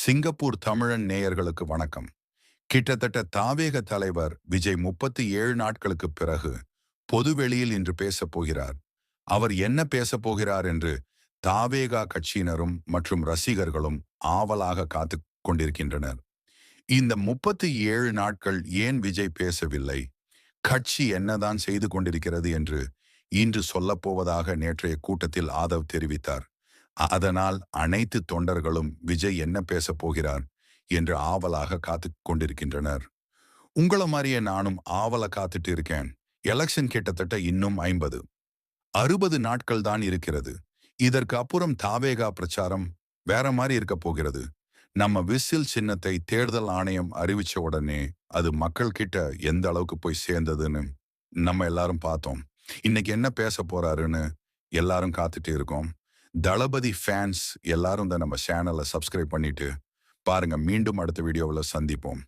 Singapore தமிழன் நேயர்களுக்கு வணக்கம். கிட்டத்தட்ட தாவேக தலைவர் விஜய் 37 நாட்களுக்கு பிறகு பொதுவெளியில் இன்று பேசப் போகிறார். அவர் என்ன பேசப் போகிறார் என்று தாவேகா கட்சியினரும் மற்றும் ரசிகர்களும் ஆவலாக காத்துக் கொண்டிருக்கின்றனர். இந்த 37 நாட்கள் ஏன் விஜய் பேசவில்லை, கட்சி என்னதான் செய்து கொண்டிருக்கிறது என்று இன்று சொல்லப்போவதாக நேற்றைய கூட்டத்தில் ஆதவ் தெரிவித்தார். அதனால் அனைத்து தொண்டர்களும் விஜய் என்ன பேசப் போகிறார் என்று ஆவலாக காத்துக் கொண்டிருக்கின்றனர். உங்கள மாதிரியே நானும் ஆவல காத்துட்டு இருக்கேன். எலெக்ஷன் கிட்டத்தட்ட இன்னும் 60 நாட்கள் தான் இருக்கிறது. இதற்கு அப்புறம் தாவேகா பிரச்சாரம் வேற மாதிரி இருக்க போகிறது. நம்ம விசில் சின்னத்தை தேர்தல் ஆணையம் அறிவிச்ச உடனே அது மக்கள் கிட்ட எந்த அளவுக்கு போய் சேர்ந்ததுன்னு நம்ம எல்லாரும் பார்த்தோம். இன்னைக்கு என்ன பேச போறாருன்னு எல்லாரும் காத்துட்டு இருக்கோம். தளபதி ஃபேன்ஸ் எல்லாரும் தான் நம்ம சேனலை சப்ஸ்கிரைப் பண்ணிட்டு பாருங்க. மீண்டும் அடுத்த வீடியோவில் சந்திப்போம்.